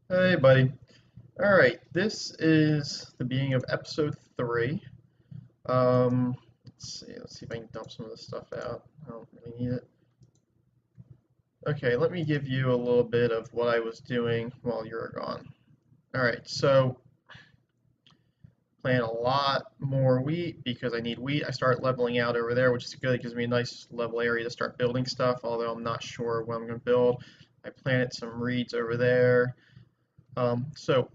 Hey, buddy. All right, this is the beginning of episode 3. Let's see if I can dump some of this stuff out. I don't really need it. Okay, let me give you a little bit of what I was doing while you were gone. All right, so plant a lot more wheat because I need wheat. I start leveling out over there, which is good. It gives me a nice level area to start building stuff, although I'm not sure what I'm going to build. I planted some reeds over there. So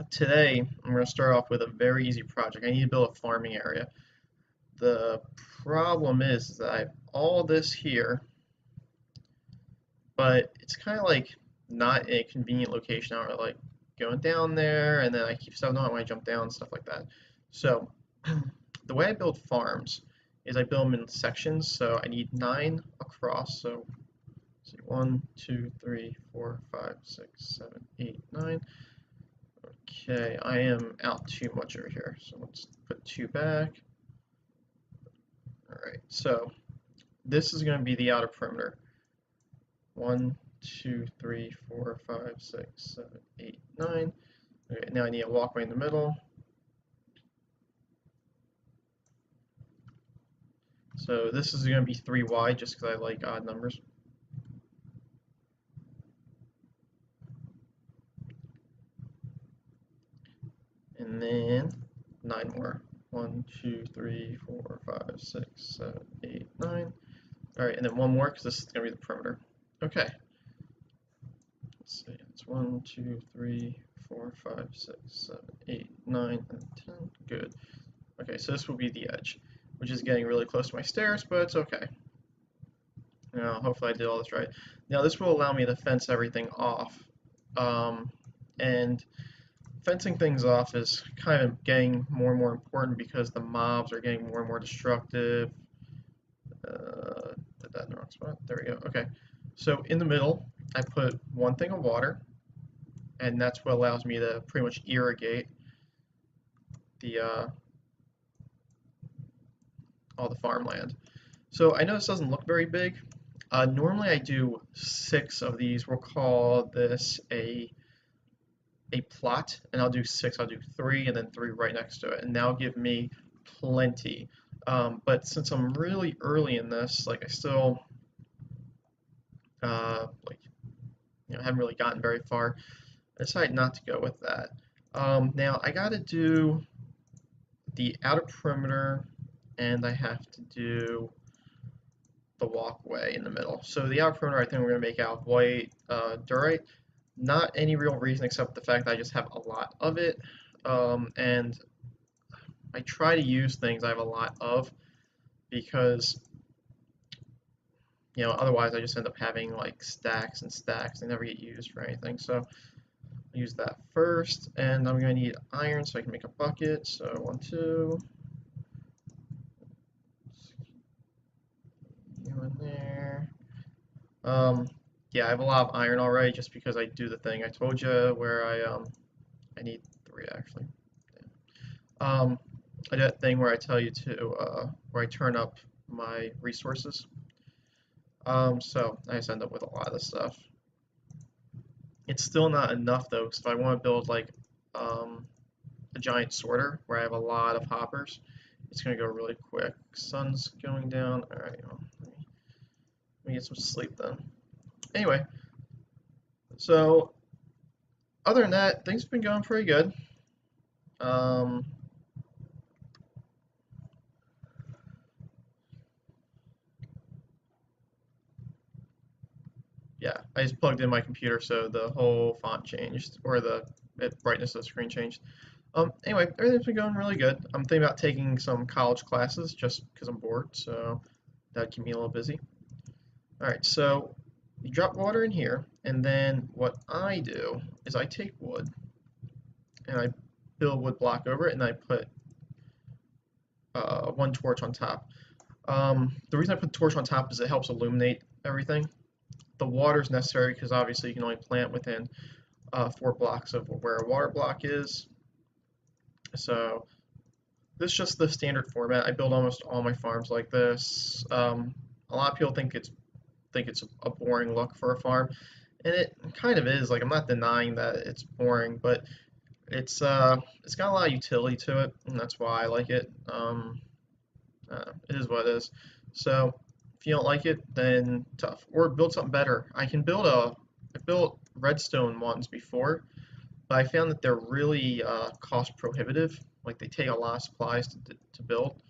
today, I'm going to start off with a very easy project. I need to build a farming area. The problem is that I have all this here, but it's kind of like not a convenient location. I don't like going down there, and then I keep stepping on it when I jump down and stuff like that. So the way I build farms is I build them in sections. So I need 9 across. So let's see, 1, 2, 3, 4, 5, 6, 7, 8, 9. Okay, I am out too much over here, so let's put 2 back. Alright, so this is going to be the outer perimeter. 1, 2, 3, 4, 5, 6, 7, 8, 9. Okay, now I need a walkway in the middle. So this is going to be 3 wide just because I like odd numbers. And then 9 more. 1, 2, 3, 4, 5, 6, 7, 8, 9. Alright, and then 1 more because this is going to be the perimeter. Okay. Let's see, it's 1, 2, 3, 4, 5, 6, 7, 8, 9, and 10. Good. Okay, so this will be the edge, which is getting really close to my stairs, but it's okay. Now, hopefully I did all this right. Now, this will allow me to fence everything off. And fencing things off is kind of getting more and more important because the mobs are getting more and more destructive. Did that in the wrong spot. There we go. Okay. So in the middle, I put 1 thing of water, and that's what allows me to pretty much irrigate the all the farmland. So I know this doesn't look very big. Normally I do 6 of these. We'll call this a plot, and I'll do 6. I'll do 3 and then 3 right next to it, and that'll give me plenty. But since I'm really early in this, like I still like haven't really gotten very far, I decided not to go with that. Now I got to do the outer perimeter, and I have to do the walkway in the middle. So the outer perimeter, I think we're going to make out of white diorite. Not any real reason except the fact that I just have a lot of it. And I try to use things I have a lot of because, otherwise I just end up having like stacks and stacks. They never get used for anything. So I'll use that first. And I'm going to need iron so I can make a bucket. So 1, 2. You in there. Yeah, I have a lot of iron already just because I do the thing I told you where I need 3 actually. I do that thing where I tell you to where I turn up my resources. So I just end up with a lot of this stuff. It's still not enough though, because if I want to build like a giant sorter where I have a lot of hoppers, it's gonna go really quick. Sun's going down. All right, well, let me get some sleep then. Anyway, so other than that, things have been going pretty good. Yeah, I just plugged in my computer, so the whole font changed, or the brightness of the screen changed. Anyway, everything's been going really good. I'm thinking about taking some college classes just because I'm bored, so that'd keep me a little busy. All right, so you drop water in here, and then what I do is I take wood, and I build a wood block over it, and I put 1 torch on top. The reason I put torch on top is it helps illuminate everything. The water is necessary because obviously you can only plant within 4 blocks of where a water block is. So this is just the standard format. I build almost all my farms like this. A lot of people think it's a boring look for a farm. And it kind of is, like, I'm not denying that it's boring, but it's got a lot of utility to it, and that's why I like it. It is what it is. So if you don't like it, then tough. Or build something better. I built redstone ones before, but I found that they're really cost prohibitive. Like they take a lot of supplies to build.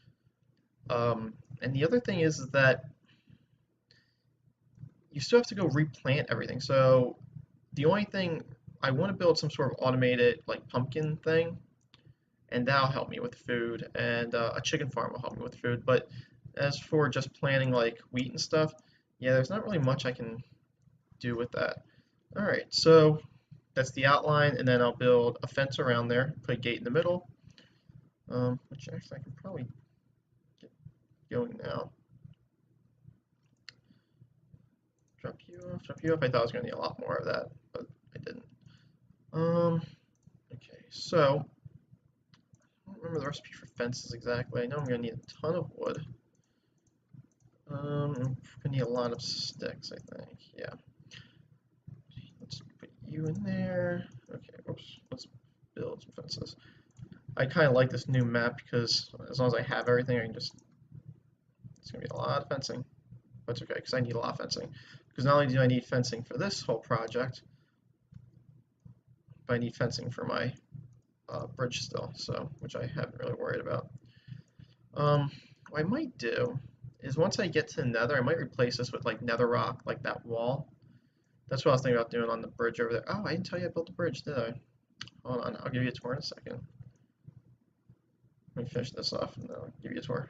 And the other thing is that you still have to go replant everything. So the only thing I want to build some sort of automated like pumpkin thing, and that'll help me with food, and a chicken farm will help me with food. But as for just planting like wheat and stuff, yeah, there's not really much I can do with that. All right, so that's the outline, and then I'll build a fence around there, put a gate in the middle, which actually I can probably get going now. Drop you off, drop you off. I thought I was going to need a lot more of that, but I didn't. Okay, so I don't remember the recipe for fences exactly. I know I'm going to need a ton of wood. I'm going to need a lot of sticks, I think. Yeah. Let's put you in there. Okay, oops. Let's build some fences. I kind of like this new map because as long as I have everything, I can just... It's going to be a lot of fencing. That's okay, because I need a lot of fencing. Because not only do I need fencing for this whole project, but I need fencing for my bridge still, so which I haven't really worried about. What I might do is once I get to the nether, I might replace this with like nether rock, like that wall. That's what I was thinking about doing on the bridge over there. Oh, I didn't tell you I built the bridge, did I? Hold on, I'll give you a tour in a second. Let me finish this off and then I'll give you a tour.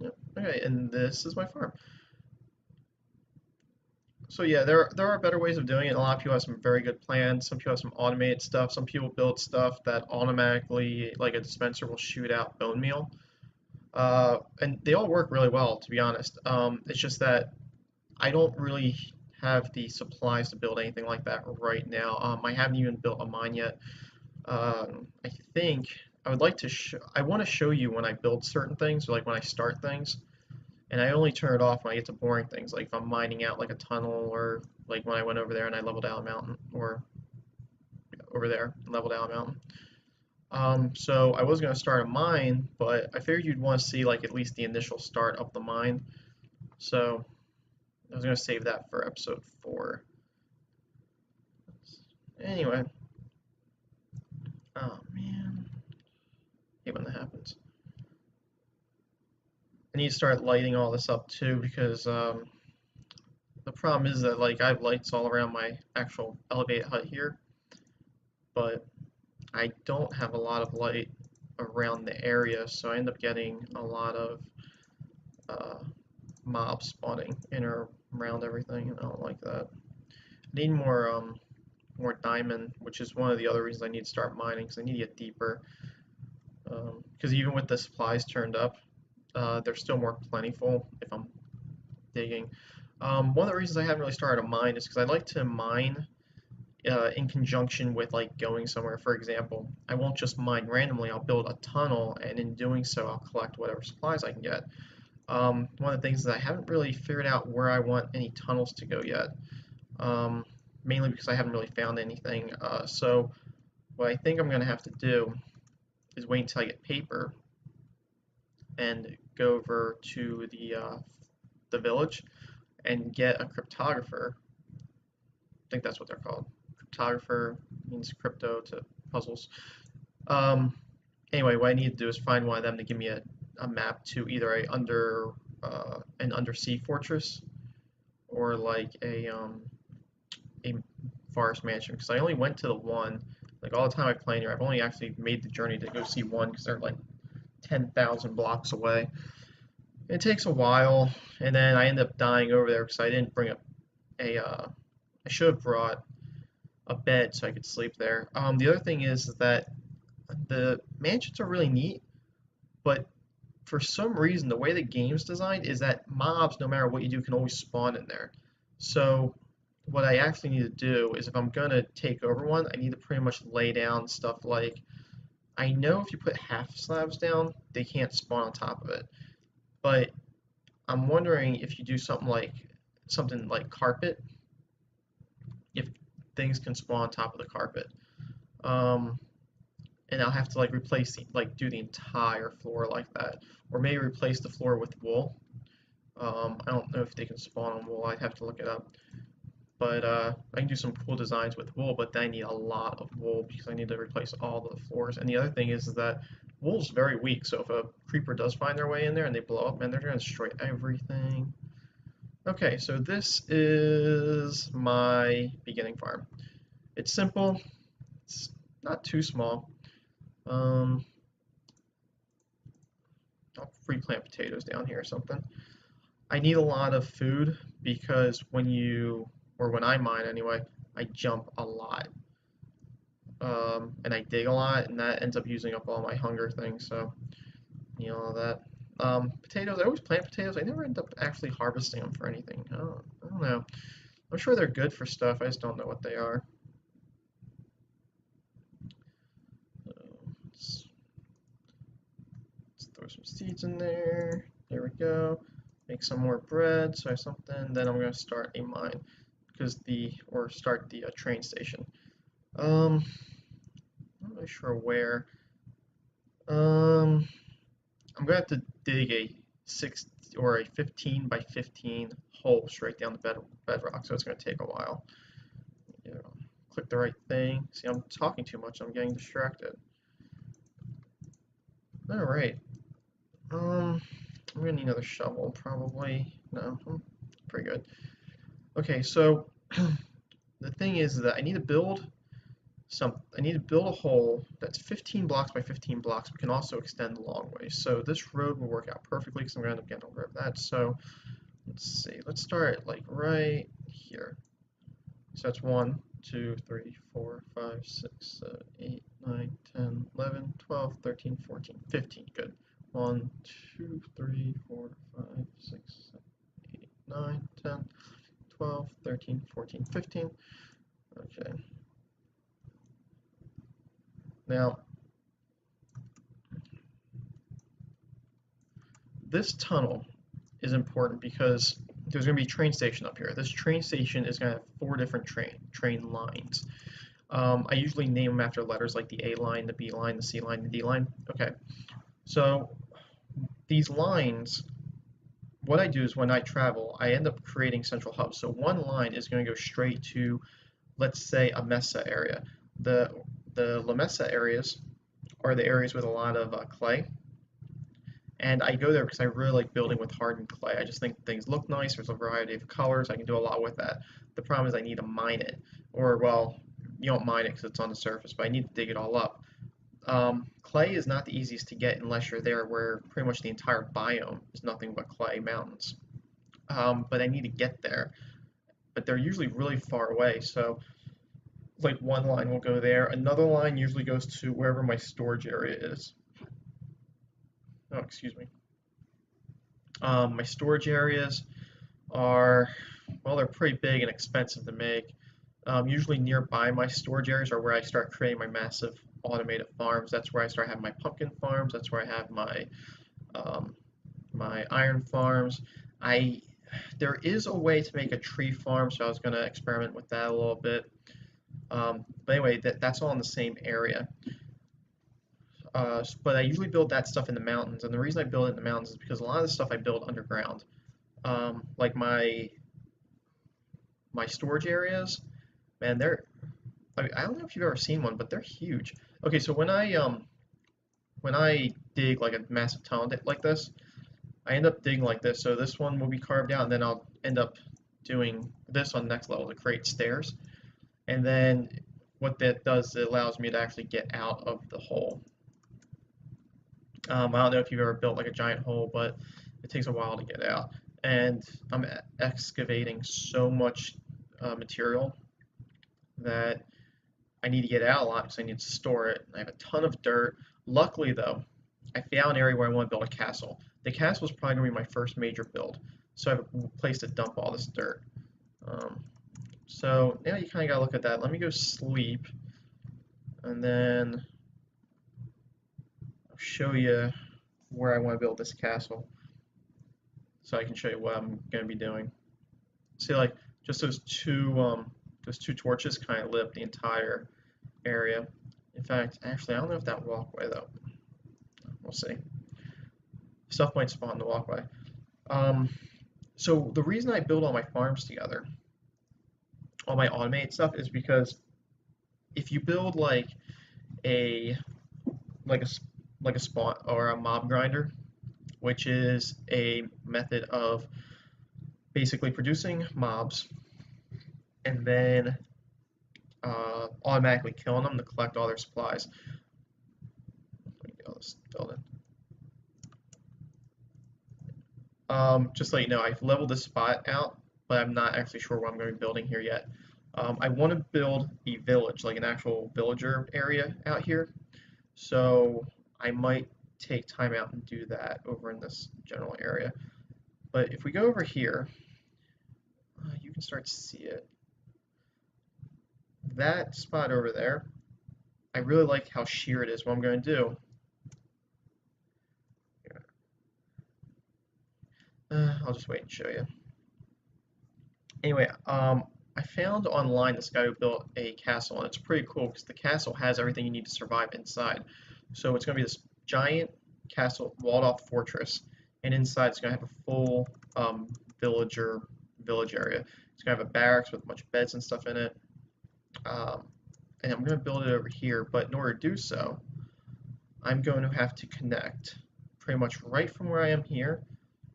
Yep. Okay, and this is my farm. So yeah, there are better ways of doing it. A lot of people have some very good plans. Some people have some automated stuff. Some people build stuff that automatically, like a dispenser, will shoot out bone meal. And they all work really well, to be honest. It's just that I don't really have the supplies to build anything like that right now. I haven't even built a mine yet. I think I would like to. I want to show you when I build certain things, or like when I start things, and I only turn it off when I get to boring things, like if I'm mining out like a tunnel, or like when I went over there and I leveled out a mountain, or over there and leveled out a mountain. So I was gonna start a mine, but I figured you'd want to see like at least the initial start of the mine. So I was gonna save that for episode 4. Anyway, oh man, I hate when that happens. I need to start lighting all this up too because the problem is that like I have lights all around my actual elevated hut here, but I don't have a lot of light around the area, so I end up getting a lot of uh, mobs spawning in or around everything, and I don't like that. I need more diamond, which is one of the other reasons I need to start mining, because I need to get deeper. Because even with the supplies turned up, they're still more plentiful if I'm digging. One of the reasons I haven't really started a mine is because I like to mine in conjunction with like going somewhere. For example, I won't just mine randomly. I'll build a tunnel, and in doing so, I'll collect whatever supplies I can get. One of the things is I haven't really figured out where I want any tunnels to go yet, mainly because I haven't really found anything. So what I think I'm going to have to do is wait until I get paper and go over to the village and get a cryptographer. I think that's what they're called. Cryptographer means crypto to puzzles. Um, anyway, what I need to do is find one of them to give me a map to either an undersea fortress or like a forest mansion, because I only went to the one. Like all the time I've played here, I've only actually made the journey to go see one because they're like 10,000 blocks away. It takes a while, and then I end up dying over there because I didn't bring I should have brought a bed so I could sleep there. The other thing is that the mansions are really neat, but for some reason, the way the game's designed is that mobs, no matter what you do, can always spawn in there. So what I actually need to do is if I'm gonna take over one, I need to pretty much lay down stuff like, I know if you put half slabs down, they can't spawn on top of it. But I'm wondering if you do something like carpet, if things can spawn on top of the carpet. Um, and I'll have to like replace do the entire floor like that, or maybe replace the floor with wool. I don't know if they can spawn on wool. I'd have to look it up. But I can do some cool designs with wool, but then I need a lot of wool because I need to replace all the floors. And the other thing is that wool's very weak, so if a creeper does find their way in there and they blow up, man, they're gonna destroy everything. Okay, so this is my beginning farm. It's simple. It's not too small. Um, I'll replant potatoes down here or something. I need a lot of food because when I mine anyway, I jump a lot. And I dig a lot, and that ends up using up all my hunger things, so, all that. Potatoes, I always plant potatoes. I never end up actually harvesting them for anything. I don't know. I'm sure they're good for stuff, I just don't know what they are. Let's throw some seeds in there. There we go. Make some more bread, so I have something. Then I'm going to start a mine, or start the train station. I'm not really sure where. I'm gonna have to dig a 6 or a 15 by 15 hole straight down the bedrock, so it's gonna take a while. Click the right thing. See, I'm talking too much. I'm getting distracted. All right. I'm gonna need another shovel, probably. No, I'm pretty good. Okay, so the thing is that I need to build a hole that's 15 blocks by 15 blocks. We can also extend the long way. So this road will work out perfectly because I'm going to end up getting over that. So let's see. Let's start like right here. So that's 1, 2, 3, 4, 5, 6, 7, 8, 9, 10, 11, 12, 13, 14, 15. Good. 1, 2, 3, 4, 5, 6, 7, 8, 9, 10, 12, 13, 14, 15. Okay. Now, this tunnel is important because there's going to be a train station up here. This train station is going to have 4 different train lines. I usually name them after letters like the A line, the B line, the C line, the D line. Okay, so these lines, what I do is when I travel, I end up creating central hubs. So one line is going to go straight to, let's say, a mesa area. The La Mesa areas are the areas with a lot of clay. And I go there because I really like building with hardened clay. I just think things look nice. There's a variety of colors. I can do a lot with that. The problem is I need to mine it. Or, well, you don't mine it because it's on the surface, but I need to dig it all up. Clay is not the easiest to get unless you're there where pretty much the entire biome is nothing but clay mountains. But I need to get there. But they're usually really far away, so like one line will go there. Another line usually goes to wherever my storage area is. Oh, excuse me. My storage areas are, well, they're pretty big and expensive to make. Usually nearby my storage areas are where I start creating my massive automated farms. That's where I start having my pumpkin farms. That's where I have um, my iron farms. There is a way to make a tree farm, so I was going to experiment with that a little bit. But anyway, that's all in the same area. But I usually build that stuff in the mountains, and the reason I build it in the mountains is because a lot of the stuff I build underground. Like my storage areas, man, I don't know if you've ever seen one, but they're huge. Okay, so when I dig like a massive tunnel like this, I end up digging like this. So this one will be carved out, and then I'll end up doing this on the next level to create stairs. And then what that does, it allows me to actually get out of the hole. I don't know if you've ever built like a giant hole, but it takes a while to get out. And I'm excavating so much material that I need to get out a lot because I need to store it. I have a ton of dirt. Luckily, though, I found an area where I want to build a castle. The castle is probably going to be my first major build, so I have a place to dump all this dirt. So now you kind of got to look at that. Let me go sleep, and then I'll show you where I want to build this castle. so I can show you what I'm going to be doing. See, like, just those two torches kind of lit up the entire area. In fact, actually, I don't know if that walkway, though. We'll see. Stuff might spawn in the walkway. Um, so the reason I build all my farms together, all my automated stuff, is because if you build a like a like a spawn or a mob grinder, which is a method of basically producing mobs and then automatically killing them to collect all their supplies. Let me get all this building. Just to let you know, I've leveled this spot out, but I'm not actually sure what I'm going to be building here yet. I want to build a village, like an actual villager area out here. So I might take time out and do that over in this general area. But if we go over here, you can start to see it. That spot over there, I really like how sheer it is. What I'm going to do, I'll just wait and show you. Anyway, I found online this guy who built a castle, and it's pretty cool because the castle has everything you need to survive inside. So it's going to be this giant castle, walled-off fortress, and inside it's going to have a full village area. It's going to have a barracks with a bunch of beds and stuff in it. And I'm going to build it over here, but in order to do so, I'm going to have to connect pretty much right from where I am here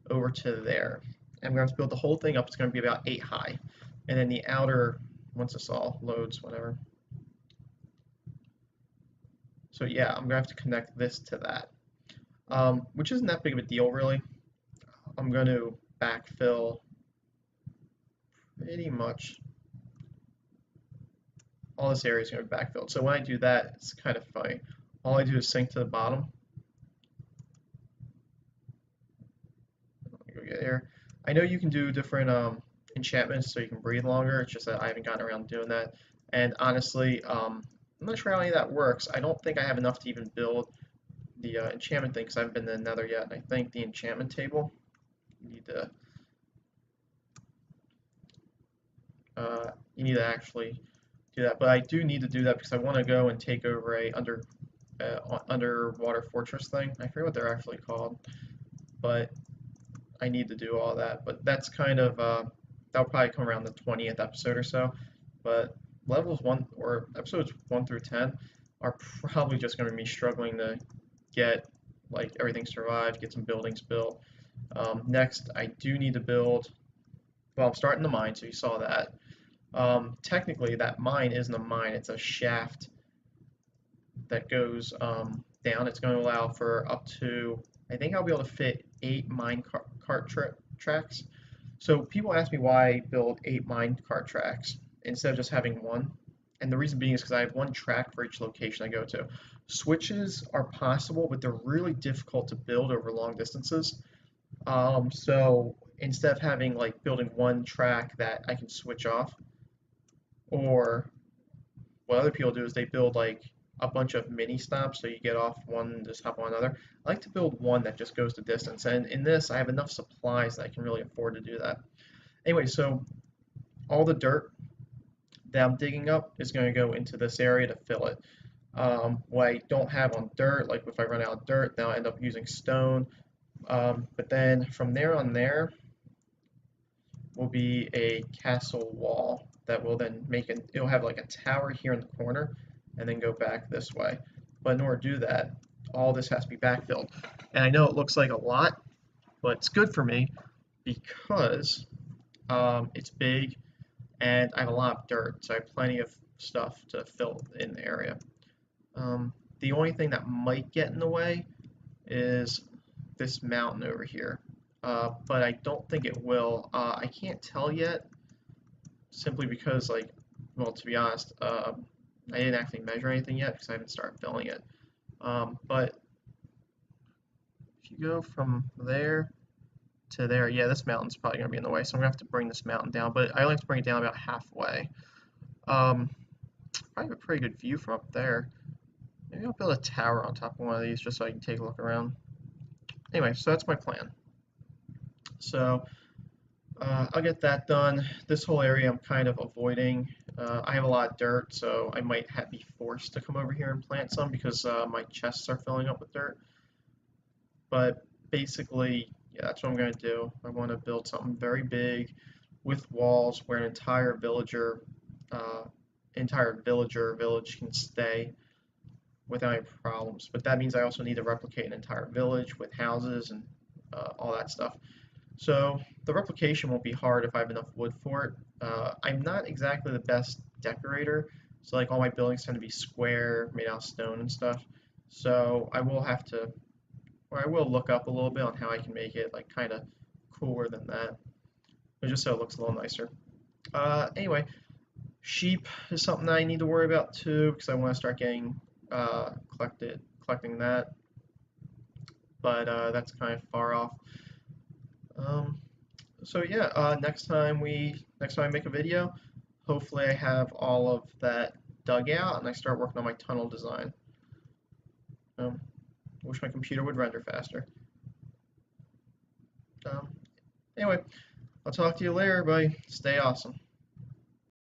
over to there. I'm going to have to build the whole thing up. It's going to be about 8 high. And then the outer, once this all loads, whatever. So yeah, I'm going to have to connect this to that, which isn't that big of a deal, really. I'm going to backfill pretty much all this area is going to be backfilled. So when I do that, it's kind of funny. All I do is sink to the bottom. Let me go get here. I know you can do different enchantments so you can breathe longer. It's just that I haven't gotten around to doing that. And honestly, I'm not sure how any of that works. I don't think I have enough to even build the enchantment thing because I haven't been to the Nether yet. And I think the enchantment table, you need to actually do that. But I do need to do that because I want to go and take over a underwater fortress thing. I forget what they're actually called, but I need to do all that. But that's kind of that'll probably come around the 20th episode or so. But levels 1 or episodes 1 through 10 are probably just going to be me struggling to get like everything survived, get some buildings built. Next, I do need to build. Well, I'm starting the mine, so you saw that. Technically, that mine isn't a mine; it's a shaft that goes down. It's going to allow for up to, I think I'll be able to fit 8 mine cart tracks. So people ask me why I build 8 mine cart tracks instead of just having one. And the reason being is because I have 1 track for each location I go to. Switches are possible, but they're really difficult to build over long distances. So instead of having like building 1 track that I can switch off, or what other people do is they build like a bunch of mini stops so you get off one and just hop on another. I like to build one that just goes the distance, and in this I have enough supplies that I can really afford to do that. Anyway, so all the dirt that I'm digging up is going to go into this area to fill it. What I don't have on dirt, like if I run out of dirt, now I end up using stone. But then from there on there will be a castle wall that will then make it, it'll have like a tower here in the corner and then go back this way. But in order to do that, all this has to be backfilled. And I know it looks like a lot, but it's good for me because it's big and I have a lot of dirt, so I have plenty of stuff to fill in the area. The only thing that might get in the way is this mountain over here, but I don't think it will. I can't tell yet, simply because, like, well, to be honest, I didn't actually measure anything yet because I haven't started filling it. But if you go from there to there, yeah, this mountain's probably going to be in the way, so I'm going to have to bring this mountain down, but I only have to bring it down about halfway. Probably have a pretty good view from up there. Maybe I'll build a tower on top of one of these just so I can take a look around. Anyway, so that's my plan. So I'll get that done. This whole area I'm kind of avoiding. I have a lot of dirt, so I might be forced to come over here and plant some because my chests are filling up with dirt. But basically, yeah, that's what I'm going to do. I want to build something very big with walls where uh, entire village can stay without any problems. But that means I also need to replicate an entire village with houses and all that stuff. So the replication won't be hard if I have enough wood for it. I'm not exactly the best decorator, so like all my buildings tend to be square, made out of stone and stuff. So I will have to, or I will look up a little bit on how I can make it like kind of cooler than that, but just so it looks a little nicer. Anyway, sheep is something that I need to worry about too because I want to start getting collecting that, but that's kind of far off. Um, so yeah, next time I make a video, hopefully I have all of that dug out and I start working on my tunnel design. Um, wish my computer would render faster. Um, anyway, I'll talk to you later, everybody. Stay awesome.